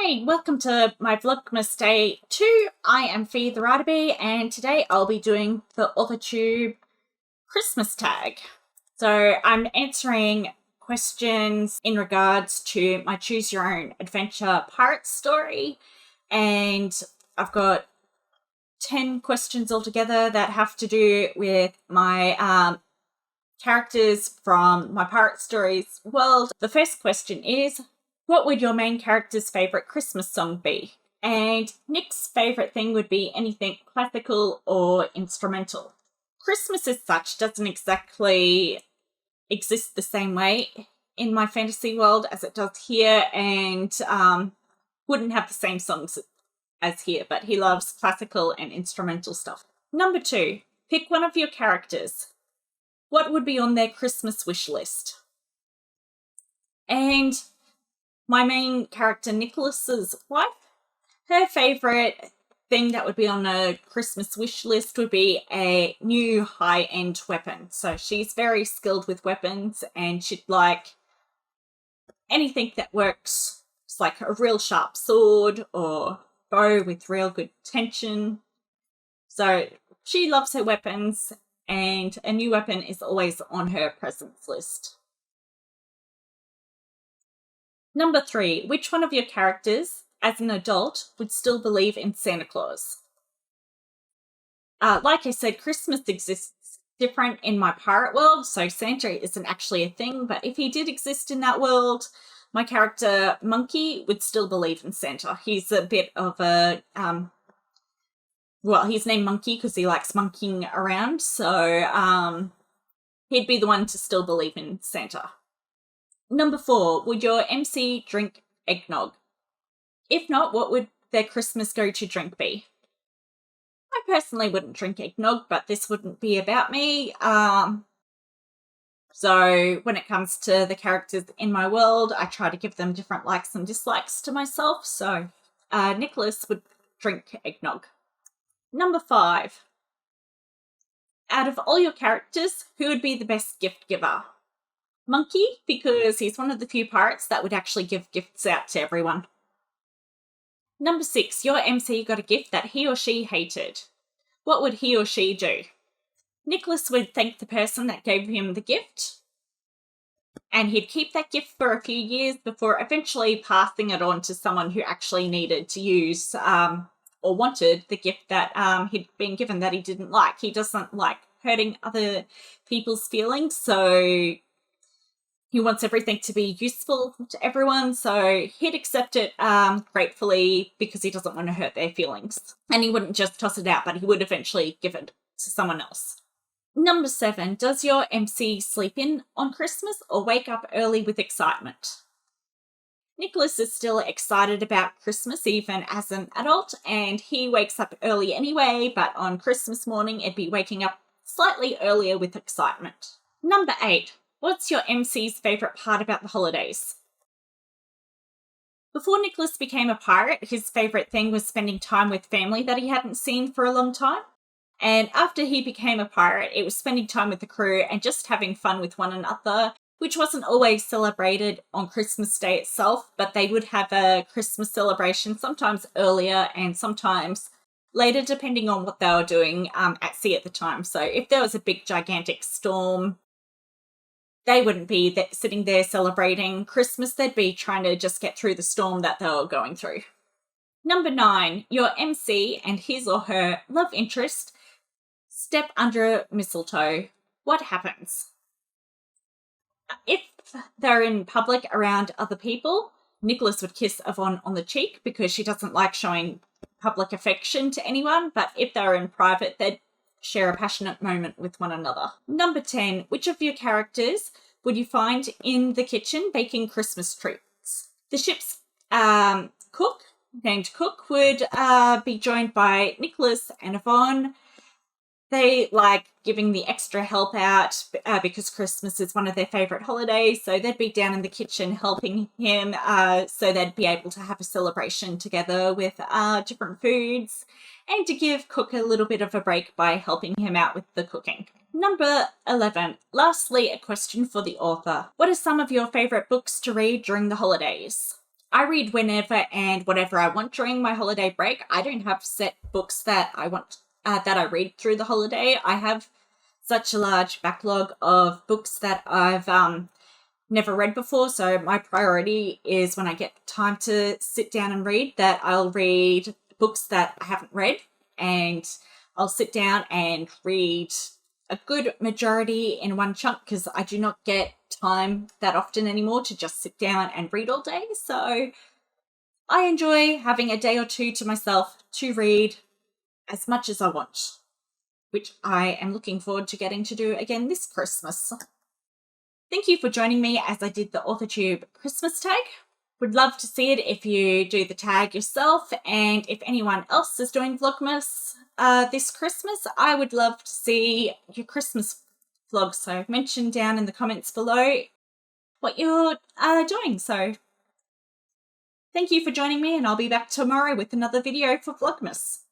Hi, welcome to my Vlogmas Day 2. I am Fee the Writer Bee, and today I'll be doing the AuthorTube Christmas tag. So I'm answering questions in regards to my Choose Your Own Adventure pirate story, and I've got 10 questions altogether that have to do with my characters from my pirate stories world. The first question is, what would your main character's favourite Christmas song be? And Nick's favourite thing would be anything classical or instrumental. Christmas as such doesn't exactly exist the same way in my fantasy world as it does here, and wouldn't have the same songs as here, but he loves classical and instrumental stuff. Number 2, pick one of your characters. What would be on their Christmas wish list? And my main character, Nicholas's wife, her favourite thing that would be on a Christmas wish list would be a new high-end weapon. So she's very skilled with weapons, and she'd like anything that works. It's like a real sharp sword or bow with real good tension. So she loves her weapons, and a new weapon is always on her presents list. Number 3, which one of your characters, as an adult, would still believe in Santa Claus? Like I said, Christmas exists different in my pirate world, so Santa isn't actually a thing, but if he did exist in that world, my character, Monkey, would still believe in Santa. He's a bit of a, well, he's named Monkey because he likes monkeying around, so he'd be the one to still believe in Santa. Number 4, would your MC drink eggnog? If not, what would their Christmas go-to drink be? I personally wouldn't drink eggnog, but this wouldn't be about me. So when it comes to the characters in my world, I try to give them different likes and dislikes to myself. So Nicholas would drink eggnog. Number 5, out of all your characters, who would be the best gift giver? Monkey, because he's one of the few pirates that would actually give gifts out to everyone. Number 6, your MC got a gift that he or she hated. What would he or she do? Nicholas would thank the person that gave him the gift, and he'd keep that gift for a few years before eventually passing it on to someone who actually needed to use or wanted the gift that he'd been given that he didn't like. He doesn't like hurting other people's feelings, so he wants everything to be useful to everyone, so he'd accept it gratefully because he doesn't want to hurt their feelings. And he wouldn't just toss it out, but he would eventually give it to someone else. Number 7, does your MC sleep in on Christmas or wake up early with excitement? Nicholas is still excited about Christmas even as an adult, and he wakes up early anyway, but on Christmas morning it'd be waking up slightly earlier with excitement. Number 8, what's your MC's favourite part about the holidays? Before Nicholas became a pirate, his favourite thing was spending time with family that he hadn't seen for a long time. And after he became a pirate, it was spending time with the crew and just having fun with one another, which wasn't always celebrated on Christmas Day itself, but they would have a Christmas celebration sometimes earlier and sometimes later, depending on what they were doing at sea at the time. So if there was a big gigantic storm, they wouldn't be sitting there celebrating Christmas. They'd be trying to just get through the storm that they were going through. Number 9, your MC and his or her love interest step under mistletoe. What happens? If they're in public around other people, Nicholas would kiss Yvonne on the cheek because she doesn't like showing public affection to anyone, but if they're in private, they'd share a passionate moment with one another. Number 10, which of your characters would you find in the kitchen baking Christmas treats? The ship's cook, named Cook, would be joined by Nicholas and Yvonne. They like giving the extra help out because Christmas is one of their favourite holidays, so they'd be down in the kitchen helping him so they'd be able to have a celebration together with different foods, and to give Cook a little bit of a break by helping him out with the cooking. Number 11. Lastly, a question for the author. What are some of your favourite books to read during the holidays? I read whenever and whatever I want during my holiday break. I don't have set books that I want that I read through the holiday. I have such a large backlog of books that I've never read before, so my priority is when I get time to sit down and read that I'll read books that I haven't read, and I'll sit down and read a good majority in one chunk because I do not get time that often anymore to just sit down and read all day. So I enjoy having a day or two to myself to read as much as I want, which I am looking forward to getting to do again this Christmas. Thank you for joining me as I did the AuthorTube Christmas tag. Would love to see it if you do the tag yourself, and if anyone else is doing Vlogmas this Christmas, I would love to see your Christmas vlog. So mention down in the comments below what you're doing. So thank you for joining me, and I'll be back tomorrow with another video for Vlogmas.